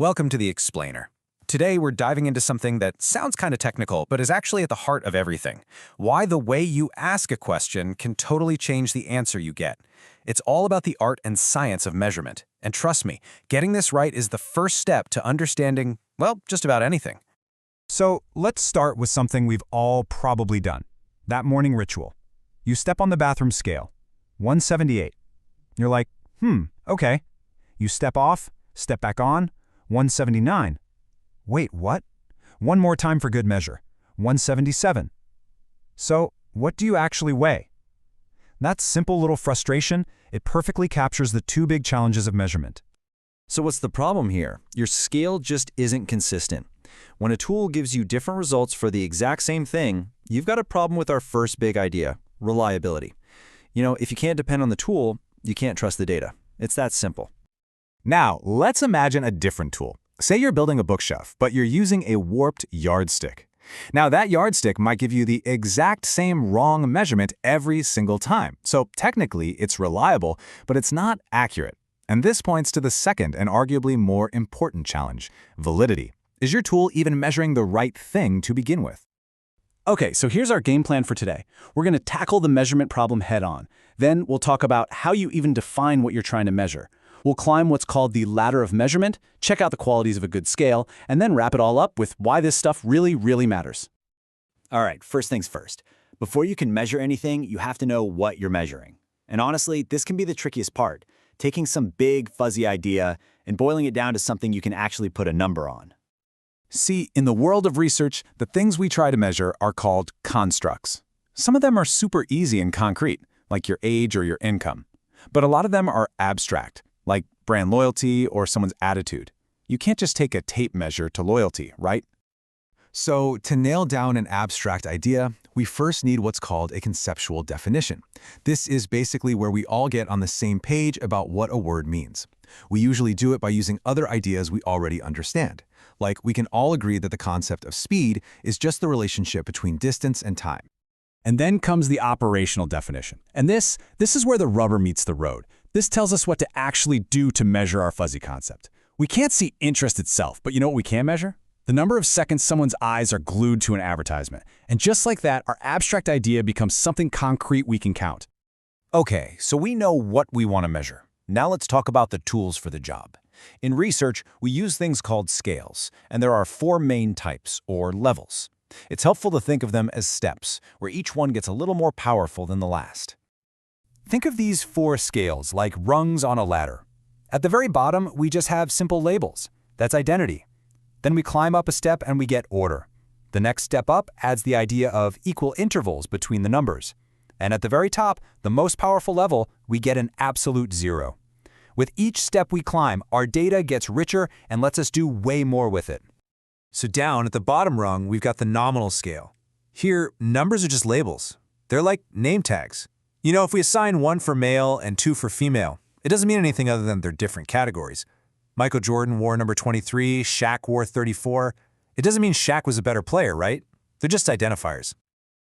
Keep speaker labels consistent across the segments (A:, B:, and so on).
A: Welcome to The Explainer. Today we're diving into something that sounds kind of technical, but is actually at the heart of everything. Why the way you ask a question can totally change the answer you get. It's all about the art and science of measurement. And trust me, getting this right is the first step to understanding, well, just about anything.
B: So let's start with something we've all probably done. That morning ritual. You step on the bathroom scale. 178. You're like, okay. You step off, step back on, 179. Wait, what? One more time for good measure. 177. So, what do you actually weigh? That simple little frustration, it perfectly captures the two big challenges of measurement.
C: So what's the problem here? Your scale just isn't consistent. When a tool gives you different results for the exact same thing, you've got a problem with our first big idea, reliability. If you can't depend on the tool, you can't trust the data. It's that simple.
B: Now, let's imagine a different tool. Say you're building a bookshelf, but you're using a warped yardstick. Now, that yardstick might give you the exact same wrong measurement every single time. So technically, it's reliable, but it's not accurate. And this points to the second and arguably more important challenge, validity. Is your tool even measuring the right thing to begin with?
D: Okay, so here's our game plan for today. We're going to tackle the measurement problem head on. Then we'll talk about how you even define what you're trying to measure. We'll climb what's called the ladder of measurement, check out the qualities of a good scale, and then wrap it all up with why this stuff really, really matters.
E: All right, first things first. Before you can measure anything, you have to know what you're measuring. And honestly, this can be the trickiest part, taking some big, fuzzy idea and boiling it down to something you can actually put a number on.
B: See, in the world of research, the things we try to measure are called constructs. Some of them are super easy and concrete, like your age or your income. But a lot of them are abstract, like brand loyalty or someone's attitude. You can't just take a tape measure to loyalty, right? So, to nail down an abstract idea, we first need what's called a conceptual definition. This is basically where we all get on the same page about what a word means. We usually do it by using other ideas we already understand. Like, we can all agree that the concept of speed is just the relationship between distance and time.
D: And then comes the operational definition. And this is where the rubber meets the road. This tells us what to actually do to measure our fuzzy concept. We can't see interest itself, but you know what we can measure? The number of seconds someone's eyes are glued to an advertisement. And just like that, our abstract idea becomes something concrete we can count.
A: Okay, so we know what we want to measure. Now let's talk about the tools for the job. In research, we use things called scales, and there are 4 main types, or levels. It's helpful to think of them as steps, where each one gets a little more powerful than the last. Think of these 4 scales like rungs on a ladder. At the very bottom, we just have simple labels. That's identity. Then we climb up a step and we get order. The next step up adds the idea of equal intervals between the numbers. And at the very top, the most powerful level, we get an absolute 0. With each step we climb, our data gets richer and lets us do way more with it. So down at the bottom rung, we've got the nominal scale. Here, numbers are just labels. They're like name tags. If we assign 1 for male and 2 for female, it doesn't mean anything other than they're different categories. Michael Jordan wore number 23, Shaq wore 34. It doesn't mean Shaq was a better player, right? They're just identifiers.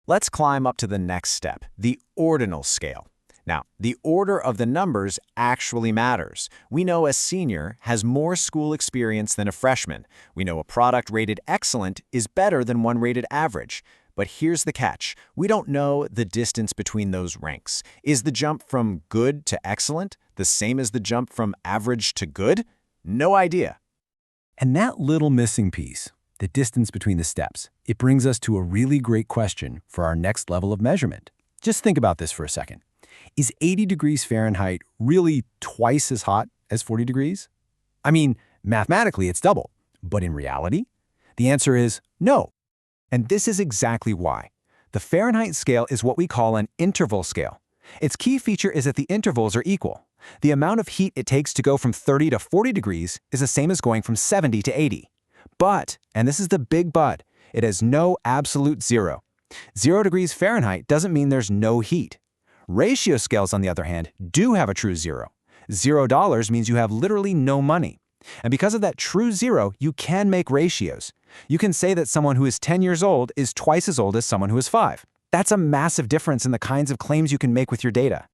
E: Let's climb up to the next step, the ordinal scale. Now, the order of the numbers actually matters. We know a senior has more school experience than a freshman. We know a product rated excellent is better than one rated average. But here's the catch. We don't know the distance between those ranks. Is the jump from good to excellent the same as the jump from average to good? No idea.
D: And that little missing piece, the distance between the steps, it brings us to a really great question for our next level of measurement. Just think about this for a second. Is 80 degrees Fahrenheit really twice as hot as 40 degrees? I mean, mathematically it's double, but in reality, the answer is no. And this is exactly why. The Fahrenheit scale is what we call an interval scale. Its key feature is that the intervals are equal. The amount of heat it takes to go from 30 to 40 degrees is the same as going from 70 to 80. But, and this is the big but, it has no absolute 0. 0 degrees Fahrenheit doesn't mean there's no heat. Ratio scales, on the other hand, do have a true 0. $0 means you have literally no money. And because of that true 0, you can make ratios. You can say that someone who is 10 years old is twice as old as someone who is 5. That's a massive difference in the kinds of claims you can make with your data.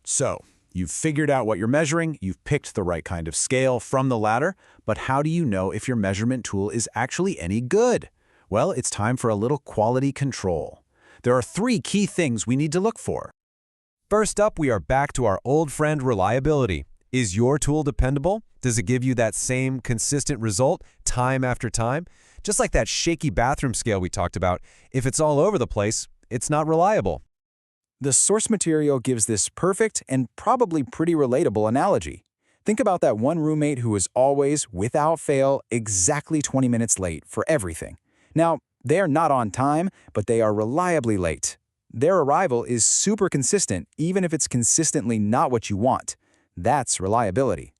B: So, You've figured out what you're measuring, you've picked the right kind of scale from the ladder, but how do you know if your measurement tool is actually any good? Well, it's time for a little quality control. There are 3 key things we need to look for.
F: First up, we are back to our old friend reliability. Is your tool dependable? Does it give you that same consistent result time after time? Just like that shaky bathroom scale we talked about, if it's all over the place, it's not reliable.
B: The source material gives this perfect and probably pretty relatable analogy. Think about that one roommate who is always, without fail, exactly 20 minutes late for everything. Now, they're not on time, but they are reliably late. Their arrival is super consistent, even if it's consistently not what you want. That's reliability.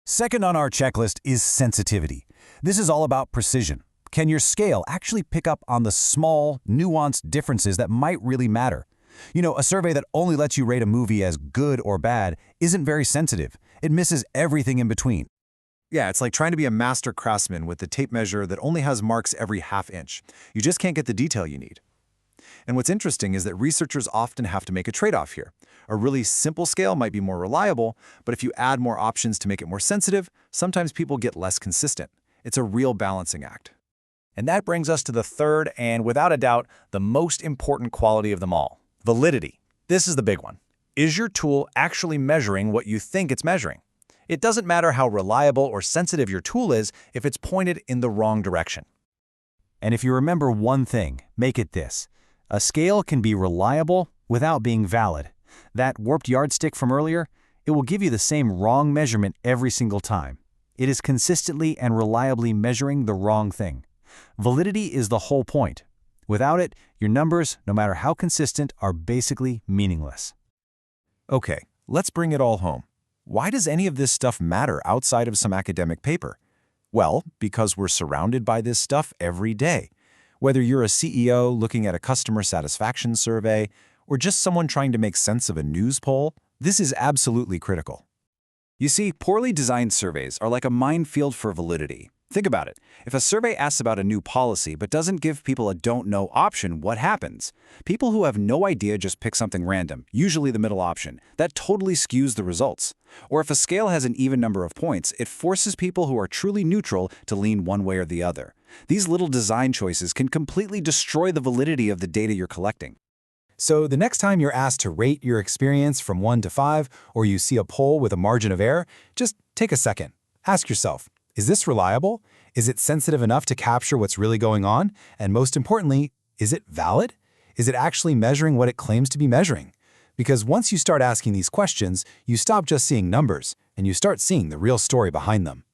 A: Second on our checklist is sensitivity. This is all about precision. Can your scale actually pick up on the small, nuanced differences that might really matter? You know, a survey that only lets you rate a movie as good or bad isn't very sensitive. It misses everything in between.
B: Yeah, it's like trying to be a master craftsman with a tape measure that only has marks every half inch. You just can't get the detail you need. And what's interesting is that researchers often have to make a trade-off here. A really simple scale might be more reliable, but if you add more options to make it more sensitive, sometimes people get less consistent. It's a real balancing act. And that brings us to the third and, without a doubt, the most important quality of them all: validity. This is the big one. Is your tool actually measuring what you think it's measuring? It doesn't matter how reliable or sensitive your tool is if it's pointed in the wrong direction.
A: And if you remember one thing, make it this. A scale can be reliable without being valid. That warped yardstick from earlier, it will give you the same wrong measurement every single time. It is consistently and reliably measuring the wrong thing. Validity is the whole point. Without it, your numbers, no matter how consistent, are basically meaningless.
B: Okay, let's bring it all home. Why does any of this stuff matter outside of some academic paper? Well, because we're surrounded by this stuff every day. Whether you're a CEO looking at a customer satisfaction survey, or just someone trying to make sense of a news poll, this is absolutely critical. You see, poorly designed surveys are like a minefield for validity. Think about it. If a survey asks about a new policy but doesn't give people a don't know option, what happens? People who have no idea just pick something random, usually the middle option. That totally skews the results. Or if a scale has an even number of points, it forces people who are truly neutral to lean one way or the other. These little design choices can completely destroy the validity of the data you're collecting. So the next time you're asked to rate your experience from 1 to 5, or you see a poll with a margin of error, just take a second. Ask yourself, is this reliable? Is it sensitive enough to capture what's really going on? And most importantly, is it valid? Is it actually measuring what it claims to be measuring? Because once you start asking these questions, you stop just seeing numbers, and you start seeing the real story behind them.